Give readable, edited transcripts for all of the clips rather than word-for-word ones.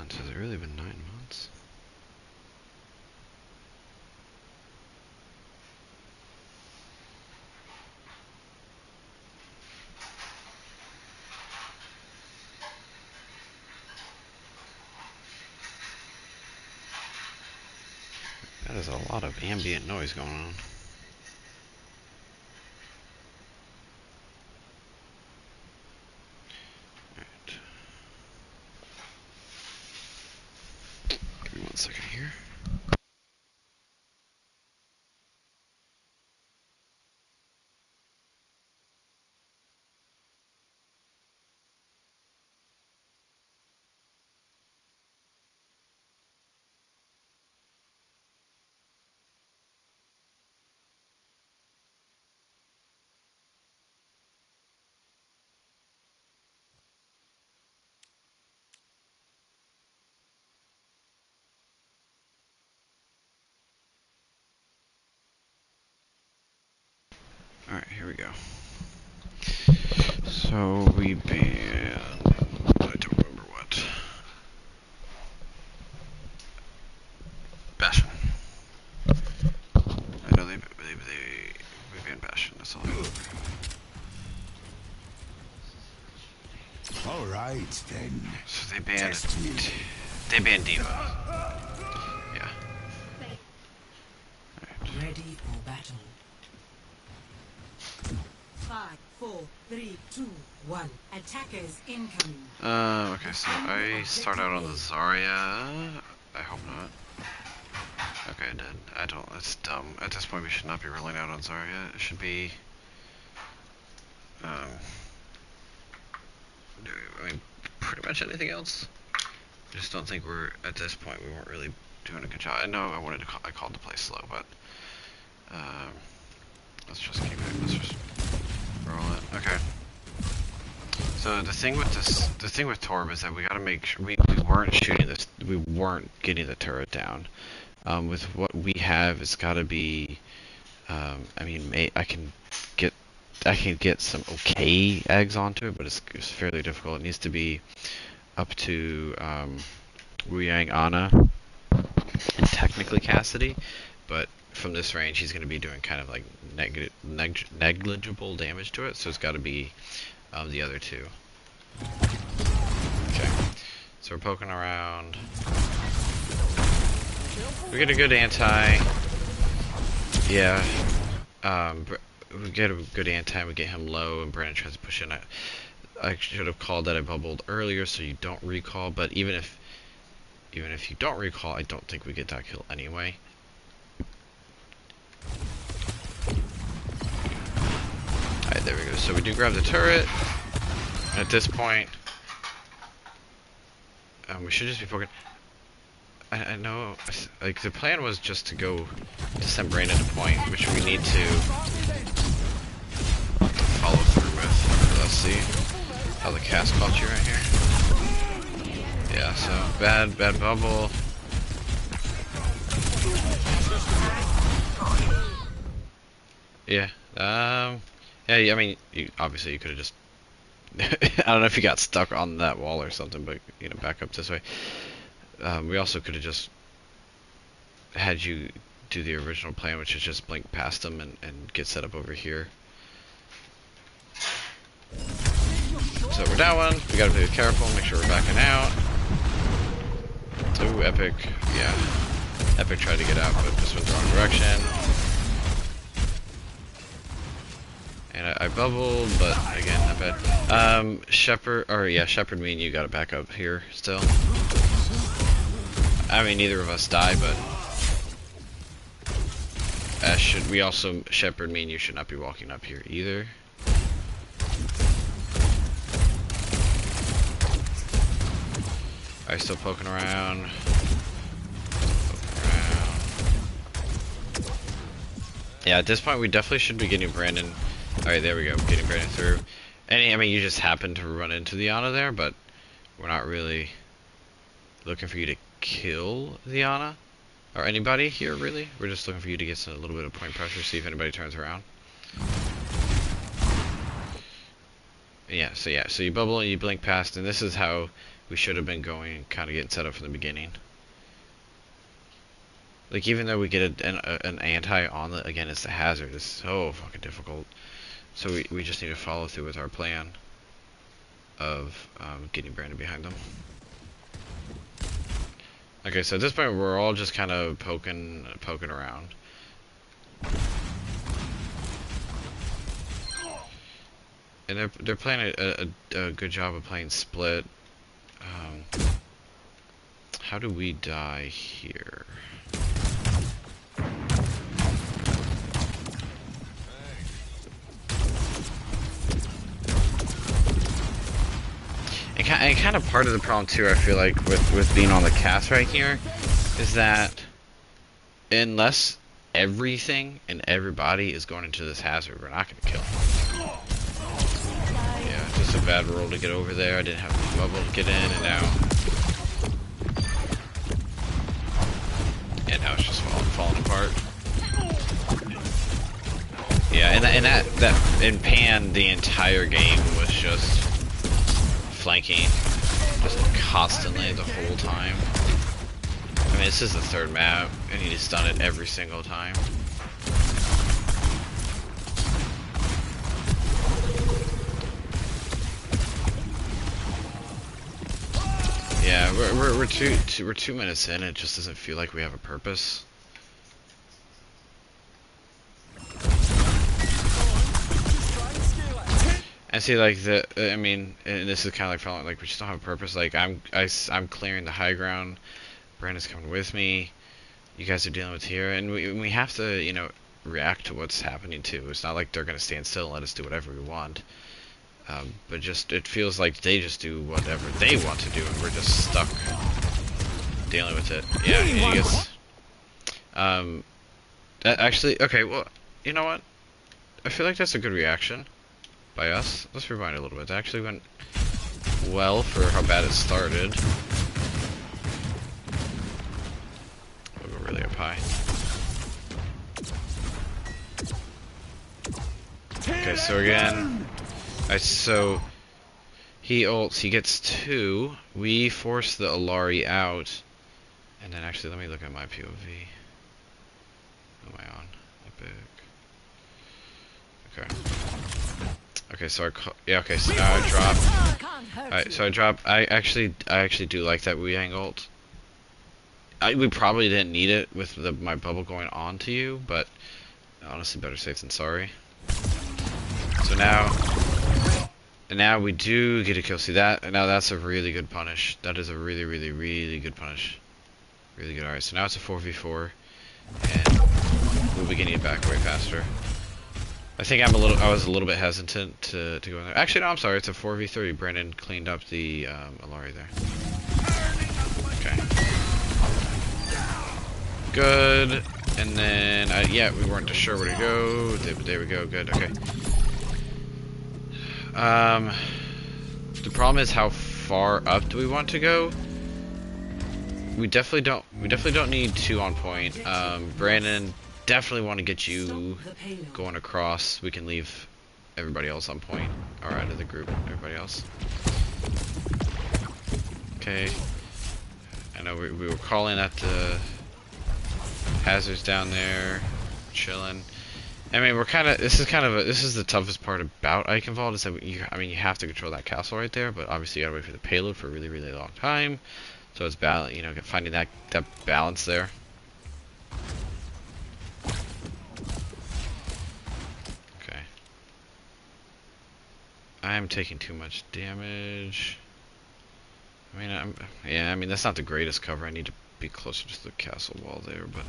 months? Has it really been 9 months? That is a lot of ambient noise going on. Alright. Give me 1 second here. Alright, here we go. So we banned... I don't remember what. Bastion. I know we banned Bastion, that's all I know. Alright then. So they banned Diva. Yeah. Alright. Ready for battle. 5, 4, 3, 2, 1. Attackers incoming. Okay, so I start out on the Zarya. I hope not. Okay, I did. I don't. That's dumb. At this point, we should not be rolling out on Zarya. It should be. I mean, pretty much anything else. I just don't think we're at this point. We weren't really doing a good job. I know I wanted to. I called the play slow, but let's just keep it. Let's just roll it. Okay. So the thing with Torb is that we gotta make sure we weren't shooting this. We weren't getting the turret down. With what we have, it's gotta be. I mean, I can get some okay eggs onto it, but it's fairly difficult. It needs to be up to Wuyang Ana and technically Cassidy, but from this range he's going to be doing kind of like negligible damage to it, so it's got to be the other two. Okay, so we're poking around. We get a good anti. Yeah. We get a good anti, we get him low, and Brandon tries to push in. I should have called that I bubbled earlier, so you don't recall. But even if you don't recall, I don't think we get that kill anyway. Alright, there we go. So we do grab the turret. And at this point, we should just be poking. I know, like, the plan was just to go to send Brandon to point, which we need to follow through with. Let's see how the cast caught you right here. Yeah, so bad bubble. Yeah, yeah. I mean, obviously you could have just. I don't know if you got stuck on that wall or something, but you know, back up this way. We also could have just had you do the original plan, which is just blink past them and get set up over here. So we're down one. We gotta be careful, make sure we're backing out. Ooh, Epic. Yeah. Epic tried to get out, but this went the wrong direction. And I bubbled, but again, not bad. Shepherd, me and you gotta back up here still. I mean, neither of us die, but we also, Shepherd, me and you should not be walking up here either. Alright, still poking around. Yeah, at this point we definitely should be getting Brandon. Alright, there we go, getting Brandon through. I mean, you just happened to run into the Ana there, but we're not really looking for you to kill the Ana or anybody here, really. We're just looking for you to get a little bit of point pressure, see if anybody turns around. Yeah, so you bubble and you blink past, and this is how we should have been going and kind of getting set up from the beginning. Like, even though we get an anti on the, again, it's the hazard. It's so fucking difficult. So we just need to follow through with our plan of getting Brandon behind them. Okay, so at this point we're all just kind of poking around. And they're playing a good job of playing split. How do we die here? And kind of part of the problem too, I feel like, with being on the cast right here, is that unless everything and everybody is going into this hazard, we're not going to kill them. Yeah, just a bad roll to get over there. I didn't have the bubble to get in, and now it's just falling apart. Yeah, and that in Pan the entire game was just flanking, just constantly the whole time. I mean, this is the third map, and he just done it every single time. Yeah, we're 2 minutes in. It just doesn't feel like we have a purpose. And see, like I mean, and this is kind of like feeling like we just don't have a purpose. Like I'm clearing the high ground. Brandon's coming with me. You guys are dealing with here, and we have to, you know, react to what's happening too. It's not like they're gonna stand still and let us do whatever we want. But just it feels like they just do whatever they want to do, and we're just stuck dealing with it. Yeah, I guess. Actually, okay. Well, you know what? I feel like that's a good reaction by us. Let's rewind a little bit. That actually went well for how bad it started. We'll go really up high. Okay, so again, so he ults, he gets 2. We force the Alari out, and then actually, let me look at my POV. Who am I on? Epic. Okay. Okay, so okay, so now I drop. Alright, so I drop. I actually do like that Wu-Yang ult. We probably didn't need it with my bubble going on to you, but honestly, better safe than sorry. So now we do get a kill. See that? And now that's a really good punish. That is a really, really, really good punish. Really good. Alright, so now it's a 4v4, and we'll be getting it back way faster. I think I was a little bit hesitant to go in there. Actually, no, I'm sorry. It's a 4v3. Brandon cleaned up the Alari there. Okay. Good. And then, yeah, we weren't sure where to go. There we go. Good. Okay. The problem is how far up do we want to go? We definitely don't need 2 on point. Brandon, definitely want to get you going across. We can leave everybody else on point, or out of the group, everybody else. Okay. I know we were calling at the hazards down there, chilling. I mean, this is the toughest part about Eichenwalde, is that you have to control that castle right there, but obviously you gotta wait for the payload for a really, really long time. So it's finding that balance there. Okay. I am taking too much damage. I mean, that's not the greatest cover. I need to be closer to the castle wall there, but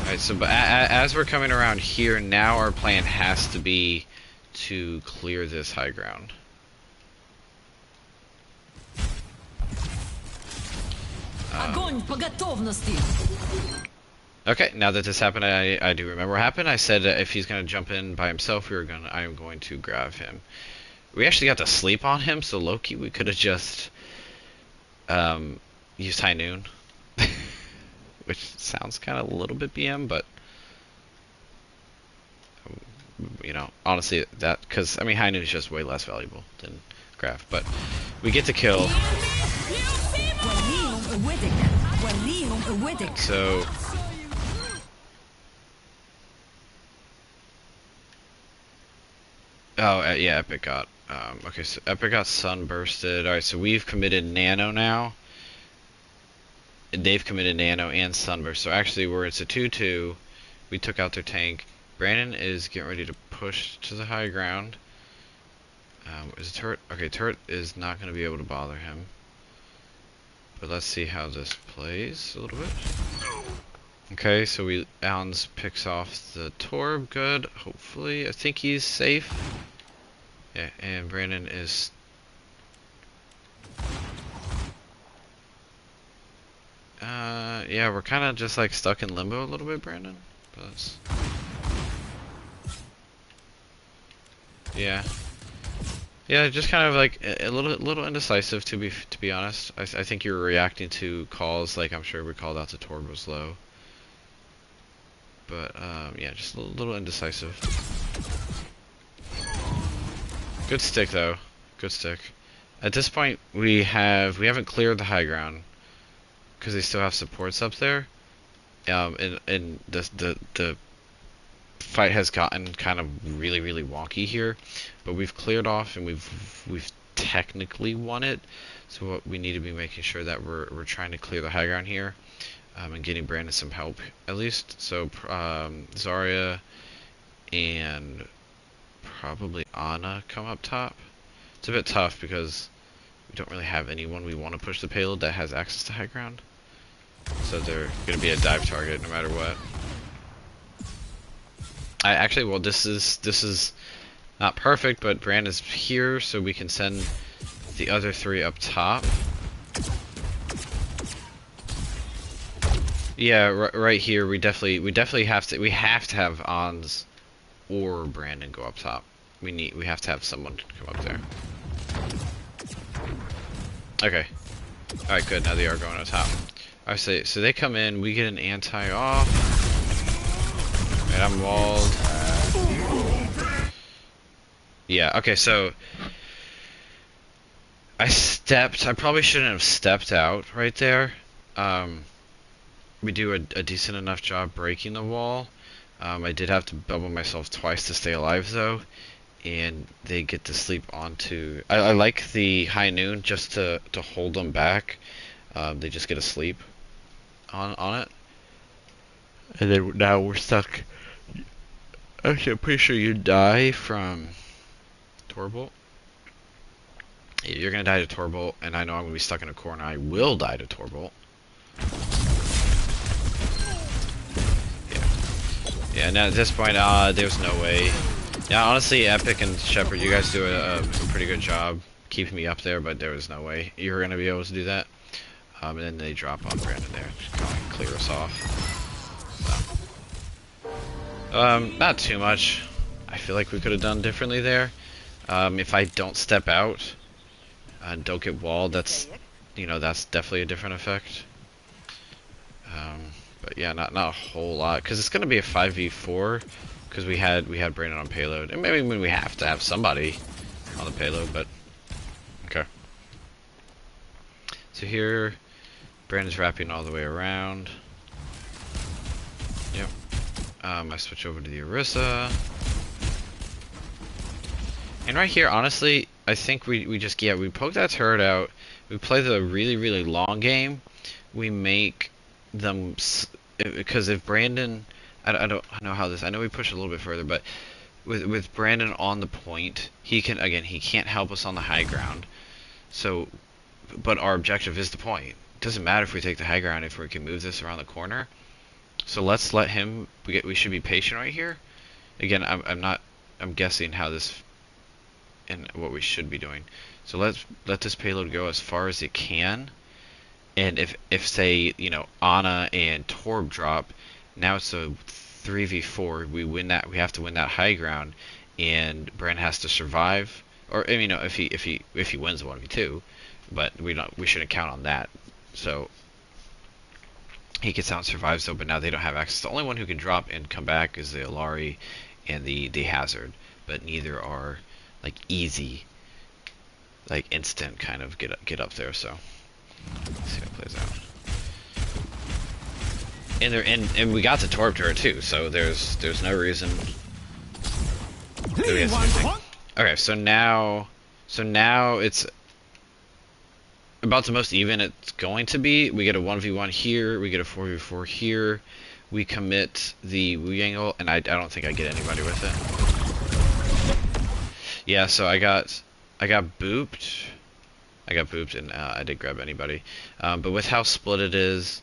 alright, so but as we're coming around here, now our plan has to be to clear this high ground. Okay, now that this happened, I do remember what happened. I said if he's gonna jump in by himself, I am going to grab him. We actually got to sleep on him, so low-key we could have just used High Noon. Which sounds kind of a little bit BM, but you know, honestly, that, because, I mean, High Noon is just way less valuable than Graph, but we get the kill. So, oh, yeah, Epic got, okay, so Epic got sunbursted. Alright, so we've committed Nano now. They've committed Nano and Sunburst. So actually, where it's a 2-2, we took out their tank. Brandon is getting ready to push to the high ground. Is a turret? Okay, turret is not going to be able to bother him. But let's see how this plays a little bit. Okay, so Allen's picks off the Torb. Good. Hopefully, I think he's safe. Yeah, and Brandon is. Yeah, we're kind of just like stuck in limbo a little bit, Brandon. But yeah, yeah, just kind of like a little indecisive to be honest. I think you're reacting to calls like I'm sure we called out the Torb was low, but yeah, just a little indecisive. Good stick though, good stick. At this point, we haven't cleared the high ground because they still have supports up there. And the fight has gotten kind of really wonky here, but we've cleared off and we've technically won it. So what we need to be making sure that we're trying to clear the high ground here, and getting Brandon some help at least. So Zarya and probably Ana come up top. It's a bit tough because we don't really have anyone we want to push the payload that has access to high ground. So they're going to be a dive target no matter what. Well, this is not perfect, but Brand is here, so we can send the other three up top. Yeah, right here, we definitely have to have Ons or Brandon go up top. We have to have someone come up there. Okay. All right, good. Now they are going up top. I say, so they come in, we get an anti-off. Right, I'm walled. Yeah, okay, so I probably shouldn't have stepped out right there. We do a decent enough job breaking the wall. I did have to bubble myself twice to stay alive though. And they get to sleep onto... I like the High Noon just to hold them back. They just get to sleep on it, and then now we're stuck. Actually, I'm pretty sure you die from Torbolt. You're gonna die to Torbolt, and I know I'm gonna be stuck in a corner. I will die to Torbolt. Yeah. Now at this point, there's no way. Yeah, honestly, Epic and Shepard, you guys do a pretty good job keeping me up there, but there was no way you were gonna be able to do that. And then they drop on Brandon there, just kind of clear us off. So. Not too much. I feel like we could have done differently there. If I don't step out and don't get walled, that's definitely a different effect. But yeah, not a whole lot, because it's gonna be a 5v4, because we had Brandon on payload, and maybe when we have to have somebody on the payload, but okay. So here. Brandon's wrapping all the way around. Yep. I switch over to the Orisa. And right here, honestly, I think we just, yeah, we poke that turret out. We play the really long game. We make them, because if Brandon, I don't know how this, I know we push a little bit further, but with Brandon on the point, he can't help us on the high ground. So, but our objective is the point. Doesn't matter if we take the high ground if we can move this around the corner. So let's let him. We should be patient right here. Again, I'm guessing how this and what we should be doing. So let's let this payload go as far as it can. And if say Ana and Torb drop, now it's a 3v4. We win that. We have to win that high ground, and Brand has to survive. Or if he wins the 1v2, but we shouldn't count on that. So he gets out and survives though, but now they don't have access. The only one who can drop and come back is the Alari and the hazard, but neither are like easy, like instant kind of get up there. So let's see how it plays out. And we got the Torb turret too, so there's no reason that we have to do anything. Okay, so now it's about the most even it's going to be. We get a 1v1 here, we get a 4v4 here, we commit the Wu angle, and I don't think I get anybody with it. Yeah, so I got booped. And I did grab anybody. But with how split it is,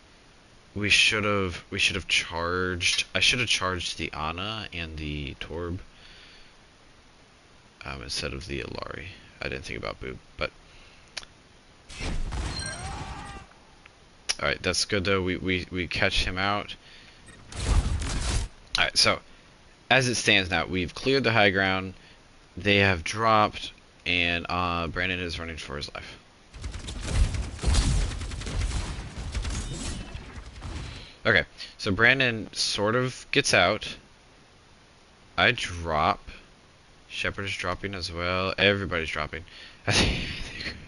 we should have charged. I should have charged the Ana and the Torb instead of the Alari. I didn't think about boop, but all right, that's good though. We catch him out. All right, so as it stands now, we've cleared the high ground. They have dropped, and Brandon is running for his life. Okay, so Brandon sort of gets out. I drop. Shepard is dropping as well. Everybody's dropping. I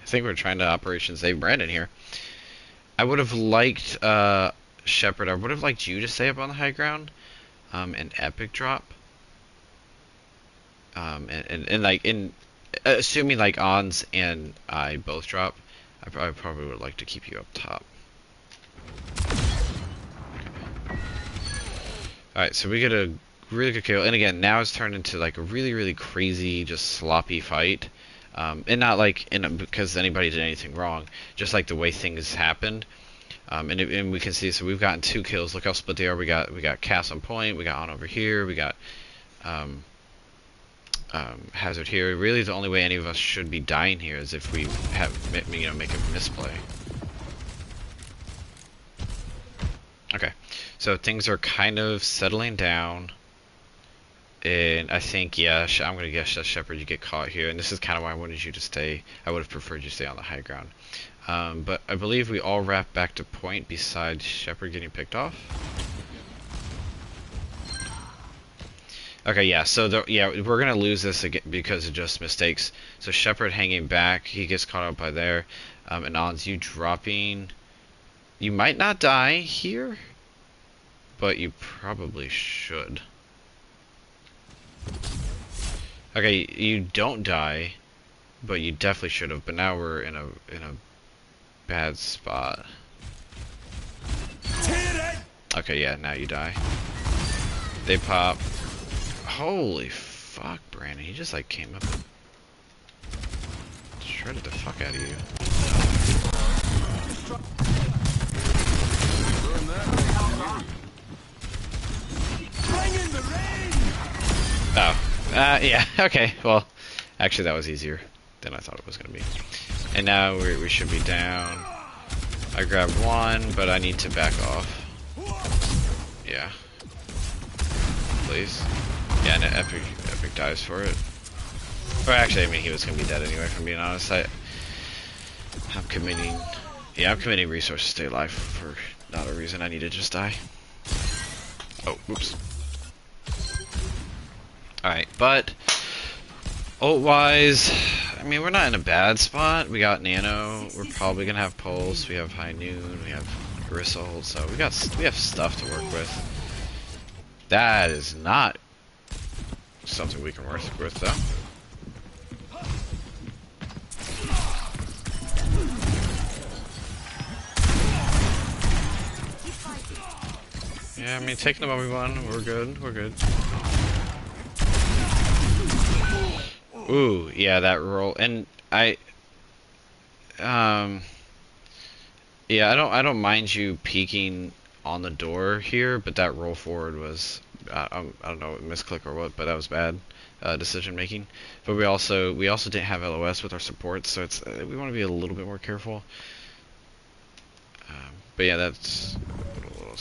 think we're trying to Operation Save Brandon here. I would have liked Shepard. I would have liked you to stay up on the high ground, and Epic drop. And like assuming like Ons and I both drop, I probably would like to keep you up top. Alright, so we get a really good kill, and again, now it's turned into like a really crazy, just sloppy fight, and not like because anybody did anything wrong, just like the way things happened, and we can see, so we've gotten 2 kills. Look how split they are. We got Cass on point, we got On over here, we got Hazard here. Really, the only way any of us should be dying here is if we have, you know, make a misplay. Okay, so things are kind of settling down, and I think, yeah, I'm gonna guess that Shepard, you get caught here, and this is kind of why I wanted you to stay. I would have preferred you stay on the high ground, but I believe we all wrap back to point besides Shepard getting picked off. Okay, yeah, so yeah, we're gonna lose this again because of just mistakes. So Shepard hanging back, he gets caught up by there, and Ons, you dropping. You might not die here, but you probably should. Okay, you don't die, but you definitely should have. But now we're in a bad spot. Okay, yeah, now you die. They pop. Holy fuck, Brandon! He just like came up and shredded the fuck out of you. Oh, yeah, okay, well, actually that was easier than I thought it was going to be. And now we should be down. I grabbed 1, but I need to back off. Yeah. Please. Yeah, and Epic dies for it. Or actually, I mean, he was going to be dead anyway, if I'm being honest. I'm committing resources to stay alive for not a reason I need to just die. Oh, oops. Alright, but ult-wise, I mean, we're not in a bad spot. We got Nano, we're probably gonna have Pulse, we have High Noon, we have Orisa ult, so we have stuff to work with. That is not something we can work with though. Yeah, I mean, taking the 1v1, we're good. Ooh, yeah, that roll, and yeah, I don't mind you peeking on the door here, but that roll forward was, I don't know, misclick or what, but that was bad decision making. But we also didn't have LOS with our support, so it's we want to be a little bit more careful. But yeah, it's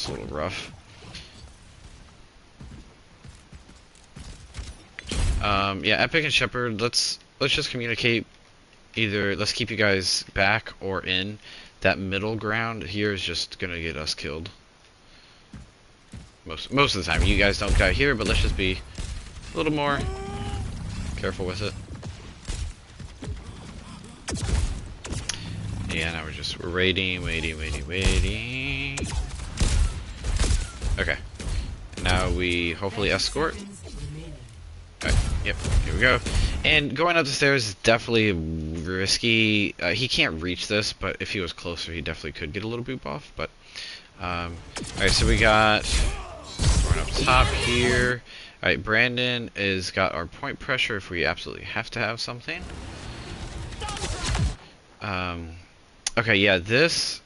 a little rough. Yeah, Epic and Shepard, let's just communicate. Either let's keep you guys back or in. That middle ground here is just gonna get us killed. Most of the time. You guys don't die here, but let's just be A little more careful with it. Yeah, now we're waiting. Okay. Now we hopefully escort. Alright, yep, here we go. And going up the stairs is definitely risky. He can't reach this, but if he was closer, he definitely could get a little boop off. But alright, so we got going up top here. Alright, Brandon is got our point pressure if we absolutely have to have something. Okay, yeah, this.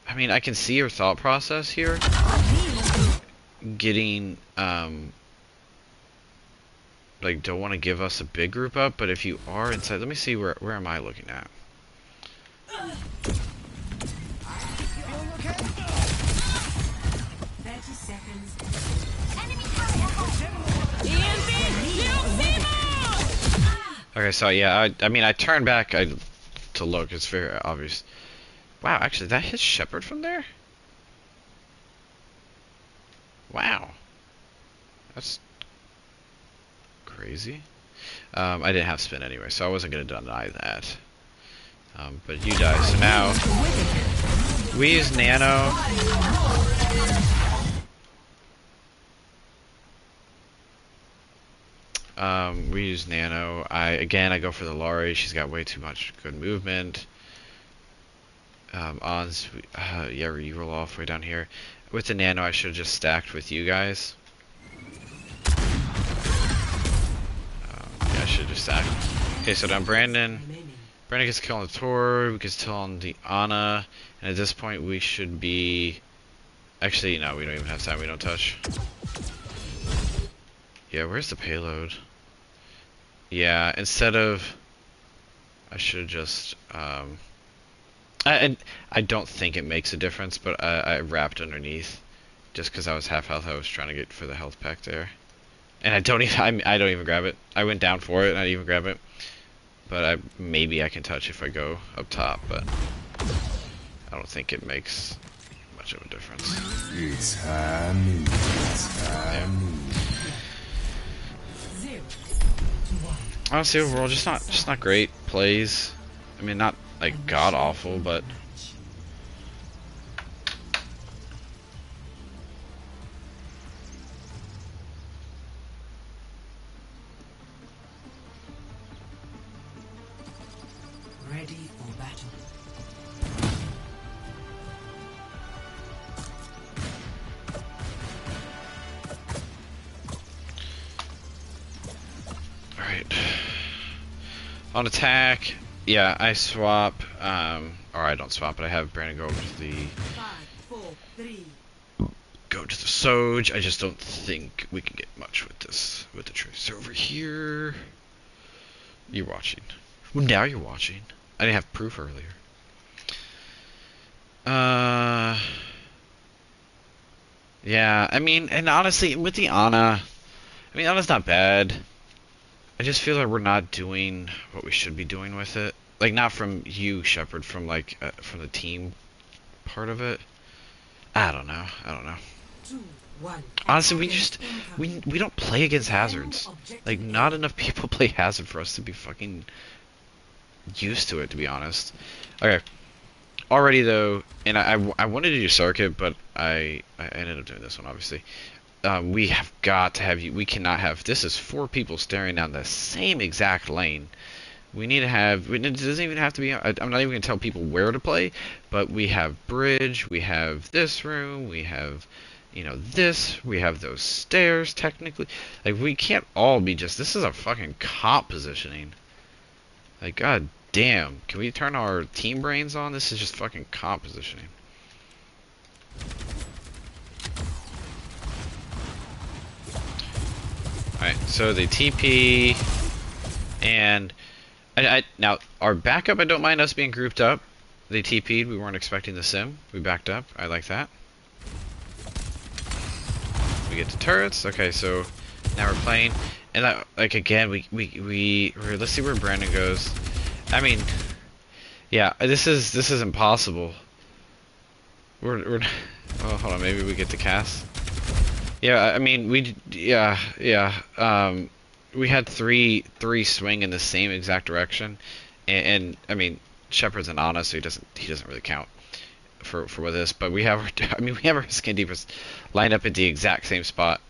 I mean, I can see your thought process here. Getting, like, don't want to give us a big group up, but if you are inside, let me see, where am I looking at? Okay, so yeah, I mean, I turned back to look, it's very obvious. Wow, actually, that hits Shepard from there? Wow. That's crazy. I didn't have spin anyway, so I wasn't going to deny that. But you die. So now, we use Nano. We use Nano. I go for the Lari. She's got way too much good movement. Ons, yeah, you roll off way down here. With the Nano, I should have just stacked with you guys. Yeah, I should have just stacked. Okay, so now Brandon gets killed on the Tor, we gets killed on the Ana, and at this point we should be... Actually, no, we don't even have time, we don't touch. Yeah, where's the payload? Yeah, instead of... I should have just... I don't think it makes a difference, but I wrapped underneath just because I was half health. I was trying to get for the health pack there, and I don't even grab it. I went down for it and I didn't even grab it, but maybe I can touch if I go up top, but I don't think it makes much of a difference. Yeah. Honestly, overall, just not great plays. I mean, not like god awful, but Ready for battle. all right. On attack. Yeah, I swap, or I don't swap, but I have Brandon go over to the... 5, 4, 3. Go to the Soj. I just don't think we can get much with this, with the trace over here. You're watching. Well, now you're watching. I didn't have proof earlier. Yeah, I mean, and honestly, with the Ana, I mean, Ana's not bad. I just feel like we're not doing what we should be doing with it. Like, not from you, Shepard, from like from the team part of it. I don't know. 2, 1. Honestly, we don't play against hazards. Like, not enough people play hazard for us to be fucking used to it, to be honest. Okay. Already though, and I wanted to do circuit, but I ended up doing this one, obviously. We have got to have you. We cannot have. This is 4 people staring down the same exact lane. We need to have. It doesn't even have to be. I'm not even gonna tell people where to play, but we have bridge. We have this room. We have, you know, this. We have those stairs. Technically, like we can't all be just. This is a fucking comp positioning. Like, god damn. Can we turn our team brains on? This is just fucking comp positioning. Alright, so they TP, and now our backup, I don't mind us being grouped up. They TP'd, we weren't expecting the sim. We backed up, I like that. We get to turrets, okay, so now we're playing, and that, like again, let's see where Brandon goes. I mean, yeah, this is impossible. We're oh, hold on, maybe we get the cast. Yeah, I mean, we had three swing in the same exact direction, and I mean, Shepard's an honest, so he doesn't really count for this. But we have we have our skin deepers lined up at the exact same spot,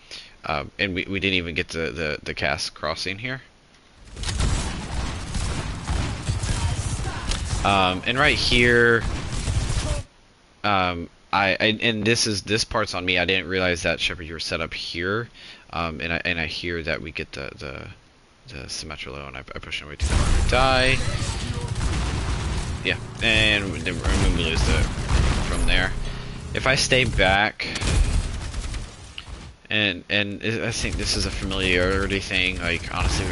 and we didn't even get to the cast crossing here. And right here, and this part's on me. I didn't realize that Shepard, you were set up here, and I hear that we get the Symmetra low, and I push him way too far. We die. Yeah, and then we lose from there. If I stay back, and I think this is a familiarity thing. Like honestly,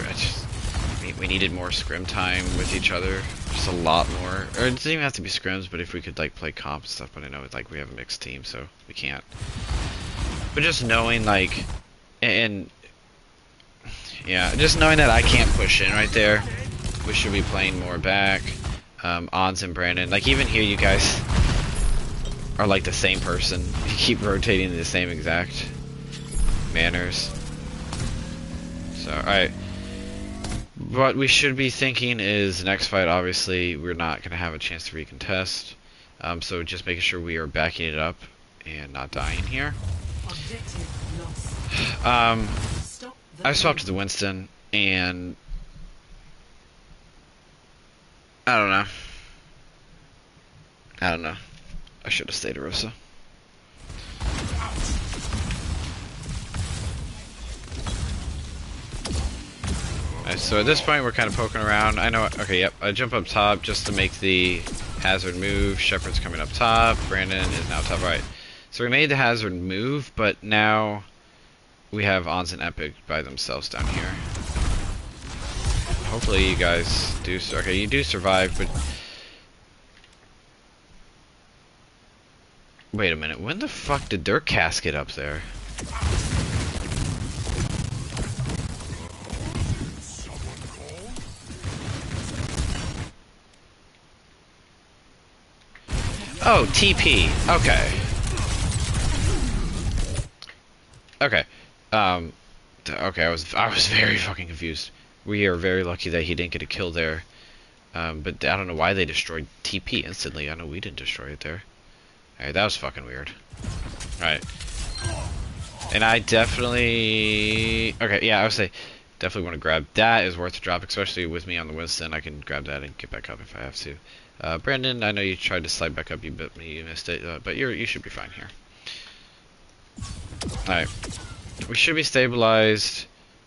we needed more scrim time with each other, just a lot more. Or it doesn't even have to be scrims, but if we could like play comp and stuff. But I know like we have a mixed team, so we can't. But just knowing like, and yeah, just knowing that I can't push in right there, we should be playing more back. Ons and Brandon, like even here, you guys are like the same person. You keep rotating in the same exact manners. So, alright. What we should be thinking is next fight, obviously, we're not going to have a chance to recontest. So just making sure we are backing it up and not dying here. I swapped to the Winston, and I don't know. I should have stayed Rosa. Alright, so at this point we're kind of poking around. I know, okay, yep, I jump up top just to make the hazard move. Shepard's coming up top. Brandon is now top right. So we made the hazard move, but now we have Ons and Epic by themselves down here. Hopefully you guys do, okay, you do survive, but wait a minute, when the fuck did their cast get up there? Oh, TP. Okay. Okay. Okay, I was very fucking confused. We are very lucky that he didn't get a kill there. But I don't know why they destroyed TP instantly. I know we didn't destroy it there. Alright, that was fucking weird. Alright. And I definitely... Okay, yeah, I would say definitely want to grab that. Is worth a drop, especially with me on the Winston. I can grab that and get back up if I have to. Brandon, I know you tried to slide back up, you missed it, but you should be fine here. Alright. We should be stabilized.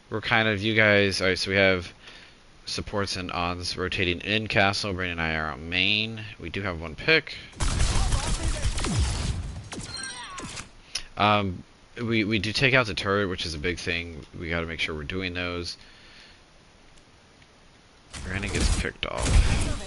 We're kind of, you guys, alright, so we have supports and Ons rotating in castle. Brandon and I are on main. We do have one pick. We do take out the turret, which is a big thing. We gotta make sure we're doing those. Brandon gets picked off.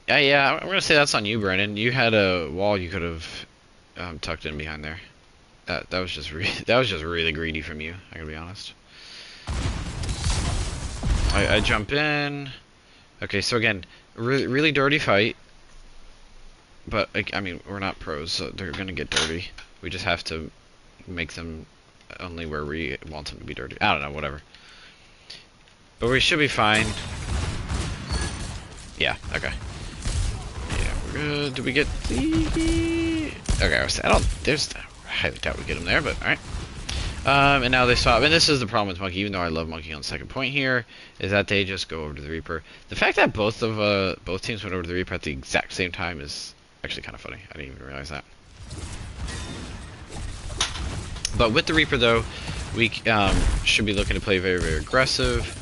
Yeah, I'm gonna say that's on you, Brennan. You had a wall you could have tucked in behind there. That was just really greedy from you. I gotta be honest. I jump in. Okay, so again, really dirty fight. But I mean, we're not pros, so they're gonna get dirty. We just have to make them only where we want them to be dirty. I don't know, whatever. But we should be fine. Yeah, okay. Yeah, we're good. Did we get the... Okay, I highly doubt we get him there, but alright. And now they swap. And this is the problem with Monkey, even though I love Monkey on the second point here, is that they just go over to the Reaper. The fact that both teams went over to the Reaper at the exact same time is actually kind of funny. I didn't even realize that. But with the Reaper, though, we should be looking to play very, very aggressive.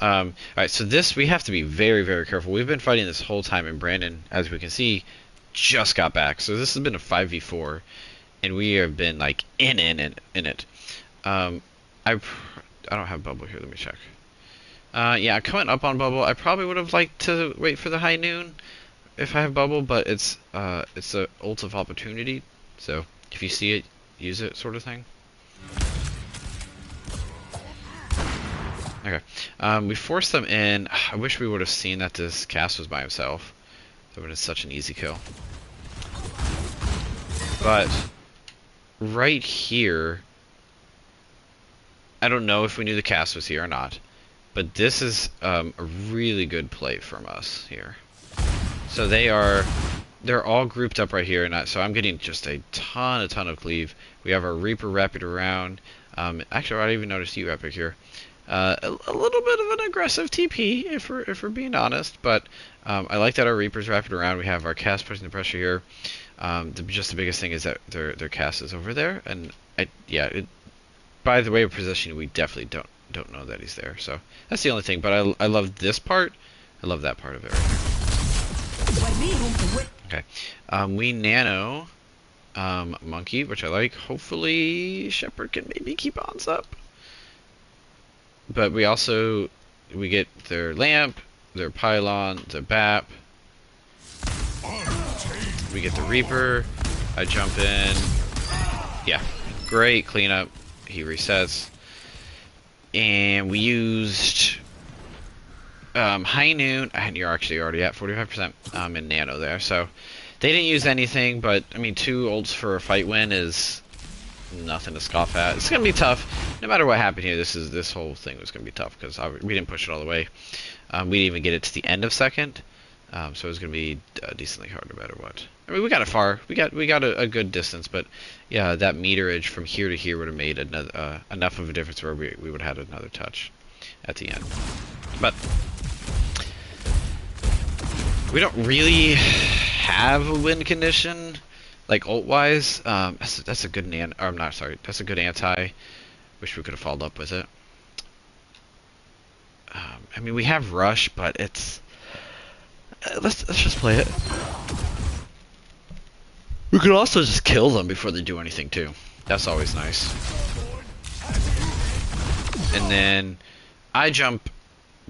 Alright, so this, we have to be very, very careful. We've been fighting this whole time, and Brandon, as we can see, just got back. So this has been a 5v4, and we have been, like, in it. I don't have bubble here, let me check. Yeah, coming up on bubble, I probably would have liked to wait for the high noon if I have bubble, but it's a ult of opportunity, so If you see it, use it, sort of thing. Okay. We forced them in. I wish we would have seen that this cast was by himself. That would have been such an easy kill. But right here, I don't know if we knew the cast was here or not, but this is a really good play from us here. So they're all grouped up right here, and so I'm getting just a ton of cleave. We have our Reaper wrapping around. Actually, I didn't even notice you, Epic, here. A little bit of an aggressive TP, if we're being honest, but I like that our Reaper's wrapping around. We have our cast pushing the pressure here. Just the biggest thing is that their cast is over there, and by the way of positioning, we definitely don't know that he's there. So that's the only thing. But I love this part. I love that part of it right there. Okay. We nano Monkey, which I like. Hopefully Shepherd can maybe keep ons up. But we get their lamp, their pylon, the BAP. We get the Reaper. I jump in. Yeah, great cleanup. He resets. And we used High Noon. And you're actually already at 45% in nano there. So they didn't use anything, but I mean, 2 ults for a fight win is nothing to scoff at. It's gonna be tough. No matter what happened here, this whole thing was gonna be tough because we didn't push it all the way. We didn't even get it to the end of second, so it was gonna be decently hard no matter what. I mean, we got it far. We got a good distance, but yeah, that meterage from here to here would have made another, enough of a difference where we would have had another touch at the end. But we don't really have a win condition. Like ult-wise, that's a good that's a good anti. Wish we could have followed up with it. I mean, we have rush, but it's let's just play it. We could also just kill them before they do anything too. That's always nice. And then I jump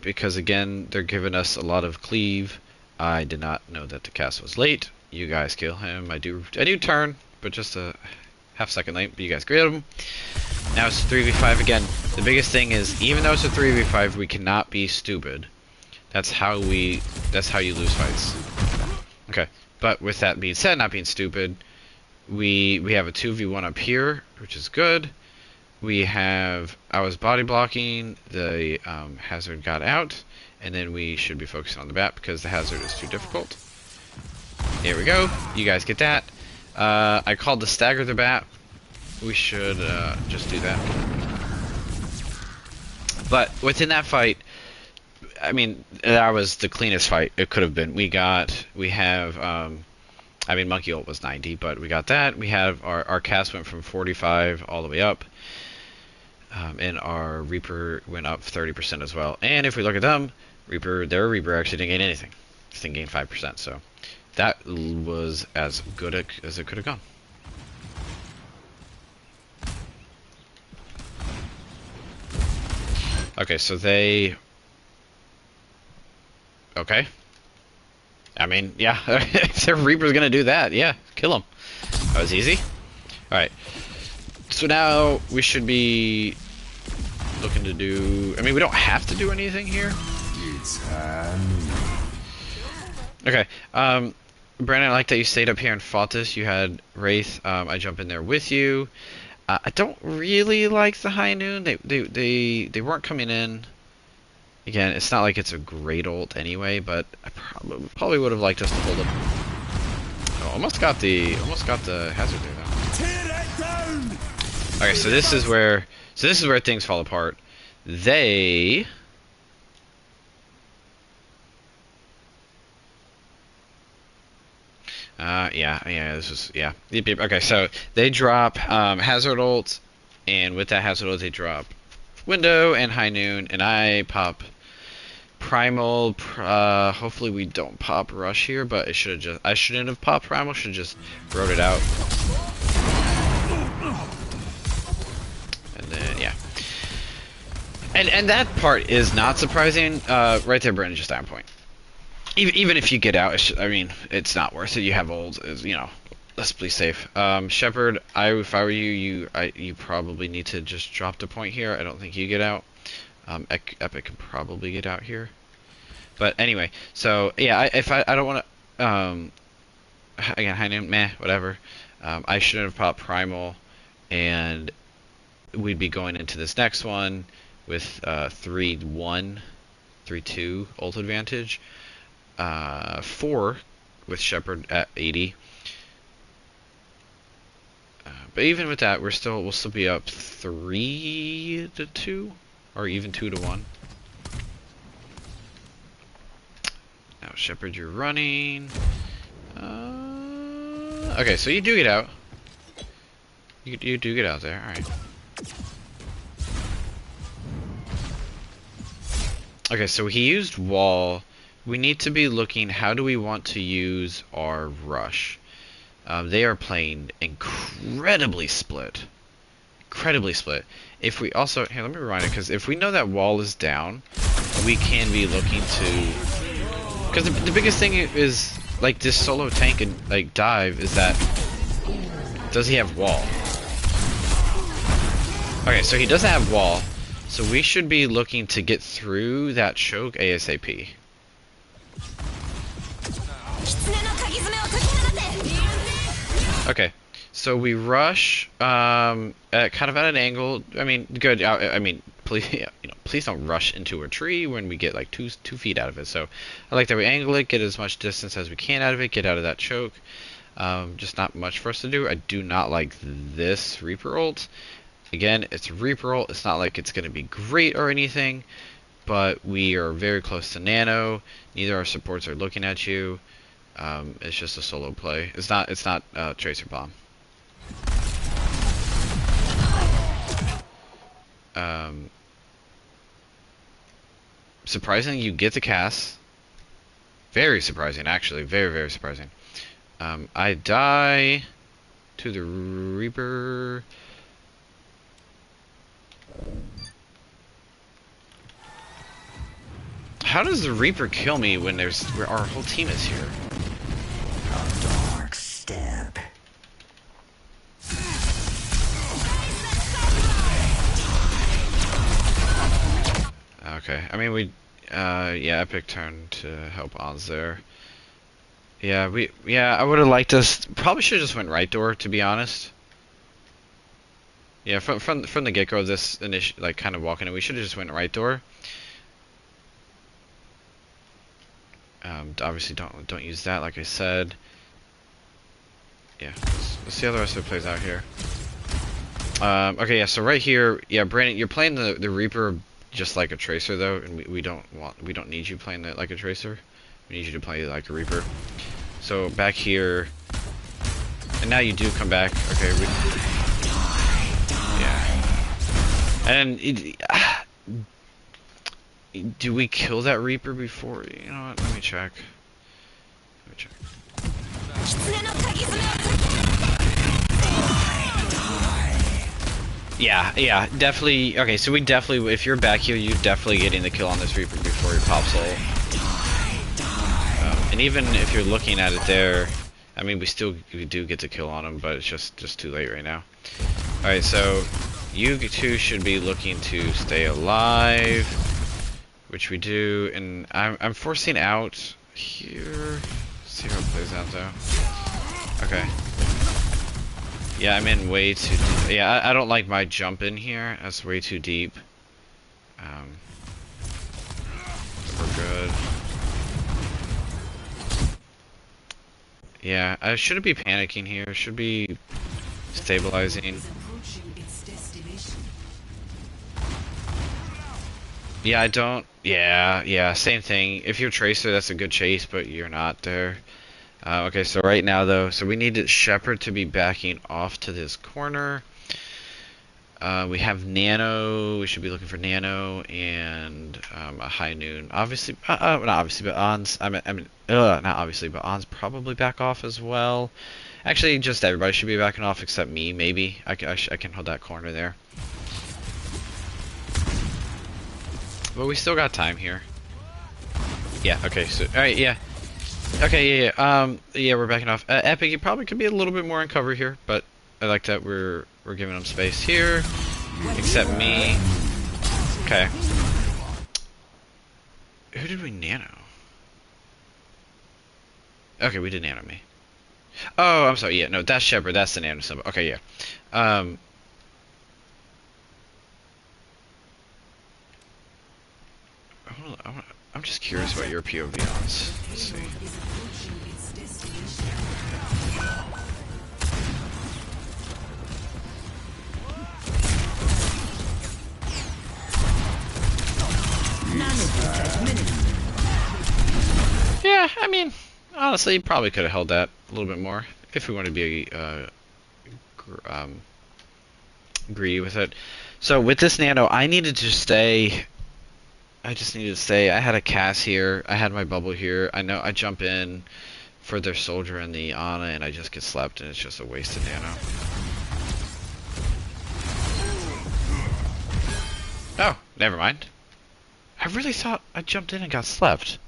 because again they're giving us a lot of cleave. I did not know that the cast was late. You guys kill him. I do turn, but just a half second late. But you guys get him. Now it's 3v5 again. The biggest thing is, even though it's a 3v5, we cannot be stupid. That's how you lose fights. Okay, but with that being said, not being stupid, we have a 2v1 up here, which is good. I was body blocking. The hazard got out, and then we should be focusing on the bat because the hazard is too difficult. There we go. You guys get that. I called the stagger the bat. We should just do that. But within that fight, I mean, that was the cleanest fight it could have been. I mean, Monkey ult was 90, but we got that. We have our cast went from 45 all the way up. And our Reaper went up 30% as well. And if we look at them, their Reaper actually didn't gain anything. This thing gained 5%, so that was as good as it could have gone. Okay, so okay. I mean, yeah, if their Reaper's gonna do that, yeah, kill him. That was easy. Alright. So now we should be looking to do... I mean, we don't have to do anything here. Okay. Brandon, I like that you stayed up here and fought this. You had Wraith. I jump in there with you. I don't really like the High Noon. They weren't coming in. Again, it's not like it's a great ult anyway, but I probably would have liked us to hold them. Oh, almost got the hazard there though. Okay, so this is where things fall apart. They Okay, so they drop hazard ult, and with that hazard ult they drop window and High Noon, and I pop primal. Hopefully we don't pop rush here, but I shouldn't have popped primal. Should have just wrote it out. And then yeah, and that part is not surprising. Right there, Brandon just down point. Even if you get out, I mean, it's not worth it. You have ult, you know, let's be safe. Shepard, if I were you, you probably need to just drop the point here. I don't think you get out. Epic can probably get out here. But anyway, so yeah, I don't want to. Again, high noon, meh, whatever. I shouldn't have popped primal, and we'd be going into this next one with 3-1, 3-2 ult advantage. 4 with Shepard at 80. But even with that, we'll still be up 3-2, or even 2-1. Now Shepard, you're running. Okay, so you do get out. You do get out there. All right. Okay, so he used wall. We need to be looking. How do we want to use our rush? They are playing incredibly split. Incredibly split. If we also here, let me rewind it, because if we know that wall is down, we can be looking to. Because the biggest thing is like this solo tank and like dive is that does he have wall? Okay, so he doesn't have wall, so we should be looking to get through that choke ASAP. Okay, so we rush kind of at an angle. I mean, good. I mean, please, please don't rush into a tree when we get like two feet out of it. So I like that we angle it, get as much distance as we can out of it, get out of that choke. Just not much for us to do. I do not like this Reaper ult. Again, it's a Reaper ult. It's not like it's going to be great or anything, but we are very close to Nano. Neither our supports are looking at you. It's just a solo play. It's not Tracer Bomb. Surprisingly, you get the cast. Very surprising, actually. Very, very surprising. I die to the Reaper. How does the Reaper kill me when our whole team is here? A dark step. Okay, I mean yeah, Epic turned to help Ons there. Yeah, I would have liked us. Probably should have just went right door, to be honest. Yeah, from the get go of this like kind of walking in, we should have just went right door. Obviously don't use that, like I said. Yeah, let's see how the rest of it plays out here. Okay, yeah, so right here, yeah, Brandon, you're playing the Reaper just like a Tracer though, and we don't need you playing that like a Tracer. We need you to play like a Reaper. So back here, and now you do come back. Okay, yeah, and do we kill that Reaper before? You know what? Let me check. Yeah, definitely. Okay, so we definitely, if you're back here, you're definitely getting the kill on this Reaper before he pops ult. And even if you're looking at it there, I mean, we do get the kill on him, but it's just too late right now. All right, so you two should be looking to stay alive, which we do, and I'm forcing out here. See how it plays out though. Okay. Yeah, I'm in way too deep. Yeah, I don't like my jump in here. That's way too deep. We're good. Yeah, I shouldn't be panicking here. Should be stabilizing. Yeah, I don't. Yeah, same thing. If you're Tracer, that's a good chase, but you're not there. Okay, so right now though, so we need Shepard to be backing off to this corner. We have Nano. We should be looking for Nano and a high noon. Obviously, not obviously, but Ons. Not obviously, but Ons probably back off as well. Actually, just everybody should be backing off except me. Maybe I can hold that corner there. But we still got time here. Yeah. Okay. So all right. Yeah. Okay, yeah, we're backing off. Epic, you probably could be a little bit more in cover here, but I like that we're giving them space here. Except me. Okay. Who did we nano? Okay, we did nano me. Oh, I'm sorry. Yeah, no, that's Shepard. That's the nano symbol. Okay, yeah. I'm just curious about your POV on this. Let's see. Yeah, I mean, honestly, probably could have held that a little bit more if we wanted to be greedy with it. So with this nano, I needed to stay. I just needed to stay. I had a cast here. I had my bubble here. I know I jump in for their soldier and the Ana, and I just get slept, and it's just a waste of nano. Oh, never mind. I really thought I jumped in and got slept.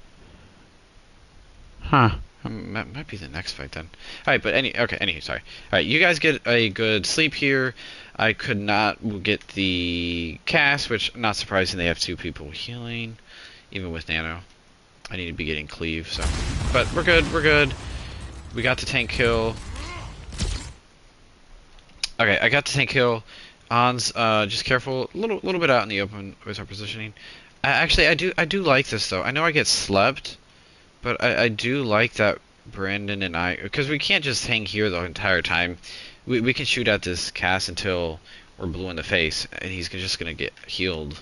Huh. That might be the next fight then. Alright, but sorry. Alright, you guys get a good sleep here. I could not get the cast, which, not surprising, they have two people healing, even with nano. I need to be getting cleave, so. But we're good. We got the tank kill. Okay, I got the tank kill. Hans, just careful, a little bit out in the open with our positioning. Actually, I do like this though. I know I get slept, but I do like that Brandon and I, because we can't just hang here the entire time. We can shoot at this cast until we're blue in the face, and he's just gonna get healed.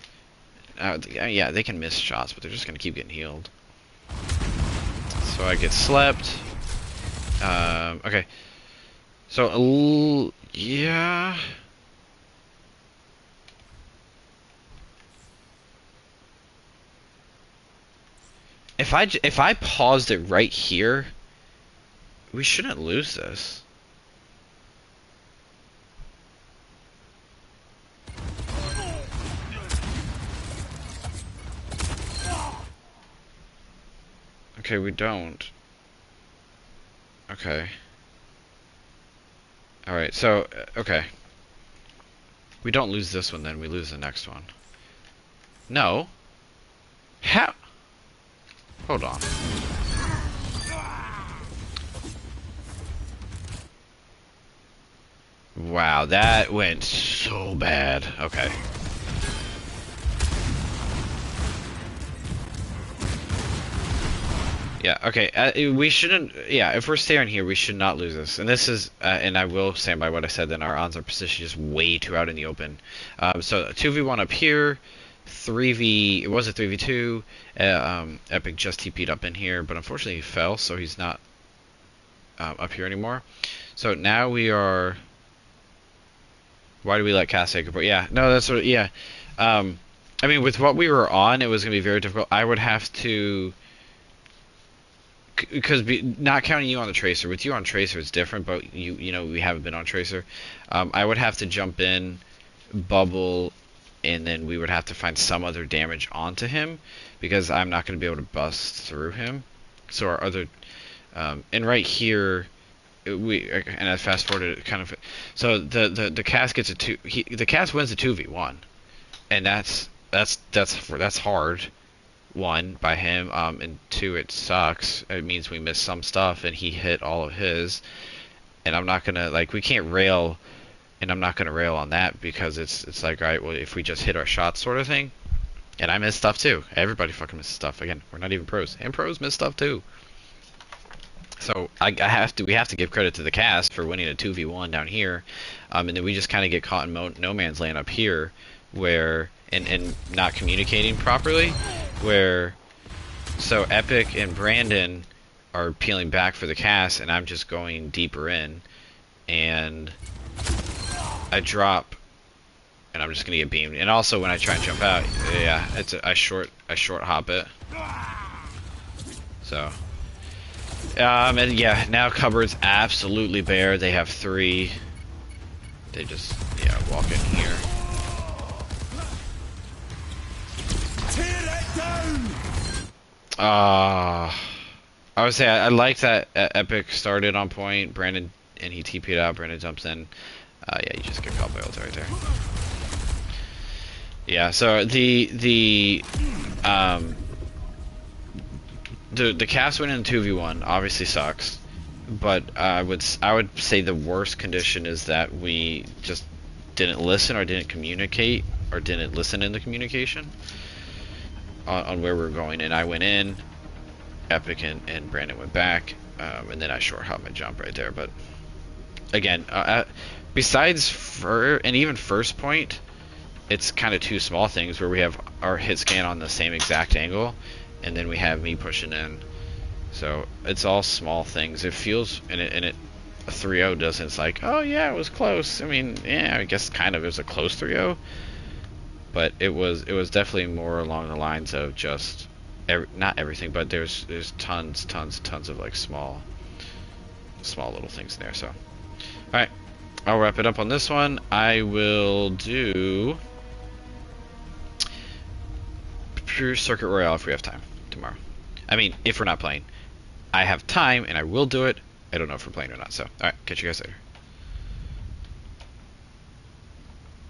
Yeah, they can miss shots, but they're just gonna keep getting healed. So I get slept. Okay. So, yeah. If I paused it right here, we shouldn't lose this. Okay, we don't. Okay. Alright, so, okay. We don't lose this one then, we lose the next one. No. How? Hold on. Wow, that went so bad. Okay. Yeah, okay, we shouldn't, yeah, if we're staring here, we should not lose this. And this is, and I will stand by what I said, then our Anzar position is way too out in the open. So 2v1 up here, 3v, it was a 3v2, Epic just TP'd up in here, but unfortunately he fell, so he's not up here anymore. So now we are, why do we let Cass take a point? Yeah, no, that's what, yeah. I mean, with what we were on, it was going to be very difficult. I would have to, because not counting you on the tracer, with you on tracer it's different, but you know we haven't been on tracer. I would have to jump in, bubble, and then we would have to find some other damage onto him, because I'm not going to be able to bust through him. So our other, and right here, and I fast forwarded it kind of. So the cast gets the cast wins the 2v1, and that's hard. One, by him, and two, it sucks. It means we missed some stuff, and he hit all of his. And I'm not gonna, like, we can't rail, and I'm not gonna rail on that, because it's like, alright, well, if we just hit our shots sort of thing. And I miss stuff too. Everybody fucking misses stuff. Again, we're not even pros. And pros miss stuff too. So we have to give credit to the cast for winning a 2v1 down here. And then we just kind of get caught in no man's land up here, where, and not communicating properly, where, so Epic and Brandon are peeling back for the cast, and I'm just going deeper in, and I drop, and I'm just gonna get beamed. And also when I try and jump out, yeah, I short hop it. So, and yeah, now cupboard's absolutely bare. They have 3. They just, yeah, walk in here. I would say I like that Epic started on point. Brandon and he TP'd out. Brandon jumps in. Yeah, you just get caught by ulti right there. Yeah. So the cast win in 2v1 obviously sucks, but I would say the worst condition is that we just didn't listen or didn't communicate or didn't listen in the communication on where we were going. And I went in, Epic and Brandon went back, and then I short hopped my jump right there. But again, besides and even first point, it's kind of two small things where we have our hit scan on the same exact angle, and then we have me pushing in. So it's all small things. It feels and it a 3-0 doesn't. It's like, oh yeah, it was close. I mean, yeah, I guess kind of it was a close 3-0, but it was definitely more along the lines of just not everything, but there's tons of like small little things in there. So all right, I'll wrap it up on this one. I will do pure Circuit Royale if we have time tomorrow. I mean, if we're not playing. I have time and I will do it. I don't know if we're playing or not. So, alright, catch you guys later.